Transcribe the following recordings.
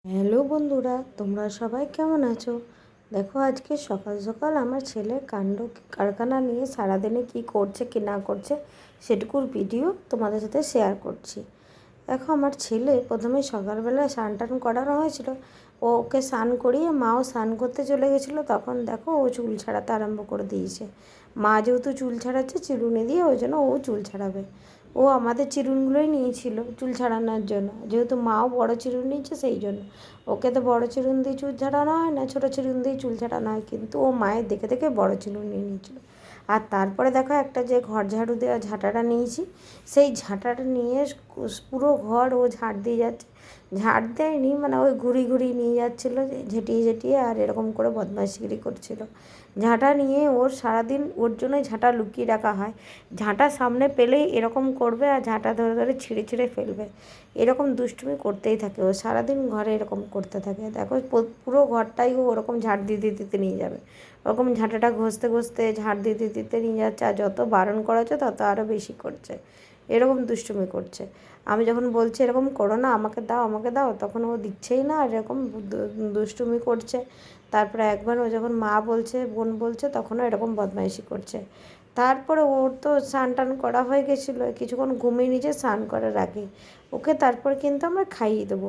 Hello বন্ধুরা, তোমরা সবাই কেমন আছো? দেখো, আজকে সকাল সকাল আমার ছেলে কাণ্ড কারখানা নিয়ে সারাদিনে কি করছে কি না করছে সেটুকুর ভিডিও তোমাদের সাথে শেয়ার করছি। দেখো, আমার ছেলে প্রথমে সকালবেলা স্নান টান করানো হয়েছিল, ওকে স্নান করিয়ে মাও স্নান করতে চলে গেছিলো। তখন দেখো ও চুল ছাড়াতে আরম্ভ করে দিয়েছে। মা যেহেতু চুল ছাড়াচ্ছে চিরুনি দিয়ে, ওই জন্য ও চুল ছাড়াবে। ও আমাদের চিরুনগুলোই নিয়েছিল চুল ছাড়ানোর জন্য, যেহেতু মাও বড় চিরুন নিয়েছে সেই জন্য। ওকে তো বড় চিরুন দিয়ে চুল ছাড়ানো হয় না, ছোটো চিরুন দিয়ে চুল ছাড়ানো হয়, কিন্তু ও মায়ের দেখে দেখে বড় চিরুন নিয়ে নিয়েছিল। আর তারপরে দেখো, একটা যে ঘর ঝাড়ু দেওয়া ঝাঁটাটা নিয়েছি, সেই ঝাঁটাটা নিয়ে পুরো ঘর ও ঝাঁট দিয়ে যাচ্ছে। ঝাঁট দেয়নি, মানে ওই ঘুরি ঘুরি নিয়ে যাচ্ছিলো ঝেঁটিয়ে ঝেঁটিয়ে, আর এরকম করে বদমাইশগিরি করছিল। ঝাঁটা নিয়ে ওর সারাদিন ওর জন্যই ঝাঁটা লুকিয়ে রাখা হয়। ঝাঁটা সামনে পেলেই এরকম করবে আর ঝাঁটা ধরে ধরে ছিঁড়ে ছিঁড়ে ফেলবে। এরকম দুষ্টুমি করতেই থাকে ও, সারাদিন ঘরে এরকম করতে থাকে। দেখো, পুরো ঘরটাই ও ওরকম ঝাঁট দিতে দিতে নিয়ে যাবে। ওরকম ঝাঁটাটা ঘষতে ঘষতে ঝাঁট দিতে দিতে নিয়ে যাচ্ছে, আর যত বারণ করা হচ্ছে তত আরও বেশি করছে। এরকম দুষ্টুমি করছে। আমি যখন বলছি এরকম করো না, আমাকে দাও আমাকে দাও, তখন ও দিচ্ছেই না, আর এরকম দুষ্টুমি করছে। তারপরে একবার ও যখন মা বলছে বোন বলছে তখনও এরকম বদমাইশি করছে। তারপরে ওর তো স্নান টান করা হয়ে গেছিলো, কিছুক্ষণ ঘুমিয়ে নিচে স্নান করার আগে ওকে তারপর কিন্তু আমরা খাইয়ে দেবো।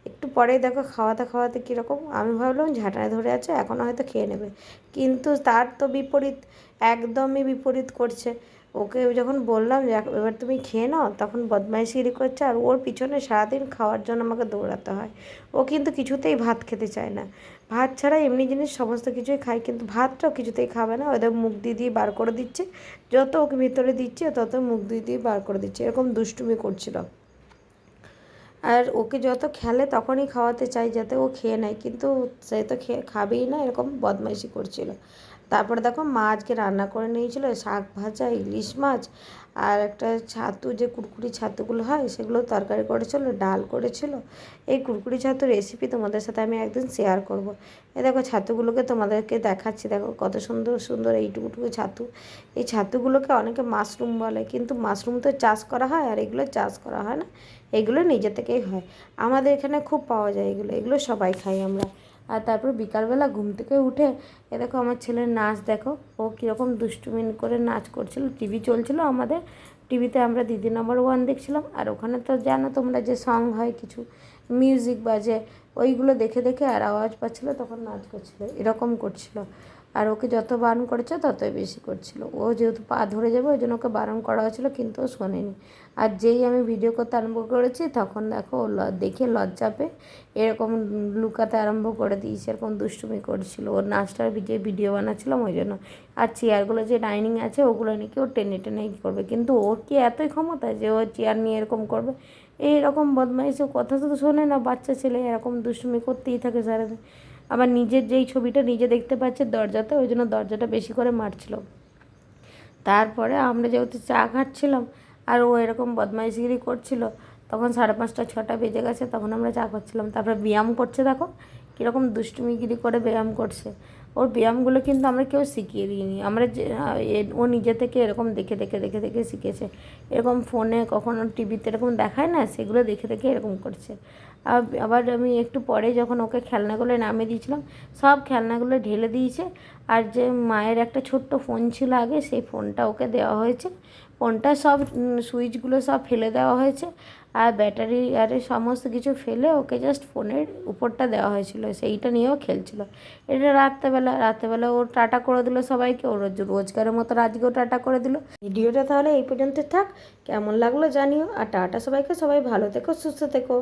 একটু পরেই দেখো খাওয়াতে খাওয়াতে কীরকম, আমি ভাবলাম ঝাঁটায় ধরে আছে এখনও হয়তো খেয়ে নেবে, কিন্তু তার তো বিপরীত, একদমই বিপরীত করছে। ওকে যখন বললাম যে এবার তুমি খেয়ে নাও, তখন বদমাইশিগিরি করছে, আর ওর পিছনে সারাদিন খাওয়ার জন্য আমাকে দৌড়াতে হয়। ও কিন্তু কিছুতেই ভাত খেতে চায় না। ভাত ছাড়া এমনি জিনিস সমস্ত কিছুই খায়, কিন্তু ভাতটাও কিছুতেই খাবে না। ওদের মুখ দিয়ে দিয়ে বার করে দিচ্ছে, যত ওকে ভিতরে দিচ্ছে তত মুখ দিয়ে দিয়ে বার করে দিচ্ছে, এরকম দুষ্টুমি করছিল। আর ওকে যত খেলে তখনই খাওয়াতে চাই যাতে ও খেয়ে নেয়, কিন্তু সে তো খাবেই না, এরকম বদমাইশি করছিল। তারপরে দেখো, মা আজকে রান্না করে নিয়েছিল শাক ভাজা, ইলিশ মাছ, আর একটা ছাতু, যে কুরকুরি ছাতুগুলো হয় সেগুলো তরকারি করেছিল, ডাল করেছিল। এই কুরকুরি ছাতুর রেসিপি তোমাদের সাথে আমি একদিন শেয়ার করব। এই দেখো ছাতুগুলোকে তোমাদেরকে দেখাচ্ছি, দেখো কত সুন্দর সুন্দর এইটুকুটুকু ছাতু। এই ছাতুগুলোকে অনেকে মাশরুম বলে, কিন্তু মাশরুম তো চাষ করা হয় আর এগুলো চাষ করা হয় না, এগুলো নিজে থেকেই হয়। আমাদের এখানে খুব পাওয়া যায় এগুলো, এগুলো সবাই খাই আমরা। আর তারপর বিকালবেলা ঘুম থেকে উঠে এ দেখো আমার ছেলের নাচ, দেখো ও কীরকম দুষ্টুমি করে নাচ করছিল। টিভি চলছিল আমাদের, টিভিতে আমরা দিদি নম্বর ওয়ান দেখছিলাম, আর ওখানে তো জানো তোমরা যে সং হয়, কিছু মিউজিক বাজে, ওইগুলো দেখে দেখে আর আওয়াজ পাচ্ছিলো তখন নাচ করছিল, এরকম করছিল। আর ওকে যত বারণ করেছে ততই বেশি করছিল। ও যেহেতু পা ধরে যাবে ওই জন্য ওকে বারণ করা হয়েছিলো, কিন্তু ও শোনেনি। আর যেই আমি ভিডিও করতে আরম্ভ করেছি তখন দেখো ও দেখে লজ্জা পেয়ে এরকম লুকাতে আরম্ভ করে দিয়েছে, এরকম দুষ্টুমি করছিল। ওর নাচটার যে ভিডিও বানাচ্ছিলাম ওই জন্য। আর চেয়ারগুলো যে ডাইনিং আছে ওগুলো নাকি ও টেনে টেনে করবে, কিন্তু ওর কি এতই ক্ষমতা যে ও চেয়ার নিয়ে এরকম করবে? এইরকম বদমাইশ, কথা তো শোনে না, বাচ্চা ছেলে এরকম দুষ্টুমি করতেই থাকে সারাদিন। আবার নিজের যেই ছবিটা নিজে দেখতে পাচ্ছে দরজাতে, ওই জন্য দরজাটা বেশি করে মারছিল। তারপরে আমরা যেহেতু চা খাচ্ছিলাম আর ও এরকম বদমাইশগিরি করছিল, তখন 5:30 6টা বেজে গেছে, তখন আমরা চা খাচ্ছিলাম। তারপরে ব্যায়াম করছে, দেখো কীরকম দুষ্টুমিগিরি করে ব্যায়াম করছে। ওর ব্যায়ামগুলো কিন্তু আমরা কেউ শিখিয়ে দিইনি, আমরা যে ও নিজে থেকে এরকম দেখে দেখে দেখে দেখে শিখেছে। এরকম ফোনে কখনো টিভিতে এরকম দেখায় না, সেগুলো দেখে দেখে এরকম করছে। আবার আমি একটু পরে যখন ওকে খেলনাগুলো নামিয়ে দিয়েছিলাম, সব খেলনাগুলো ঢেলে দিয়েছে। আর যে মায়ের একটা ছোট্ট ফোন ছিল আগে, সেই ফোনটা ওকে দেওয়া হয়েছে। ফোনটা সব সুইচগুলো সব ফেলে দেওয়া হয়েছে, আর ব্যাটারি আর সমস্ত কিছু ফেলে ওকে জাস্ট ফোনের উপরটা দেওয়া হয়েছিল, সেইটা নিয়েও খেলছিল। এটা রাত্রেবেলা ও টাটা করে দিল সবাইকে, ও রোজগারের মতো আজকেও টাটা করে দিল। ভিডিওটা তাহলে এই পর্যন্ত থাক, কেমন লাগলো জানিও, আর টাটা সবাইকে, সবাই ভালো থেকো সুস্থ থেকো।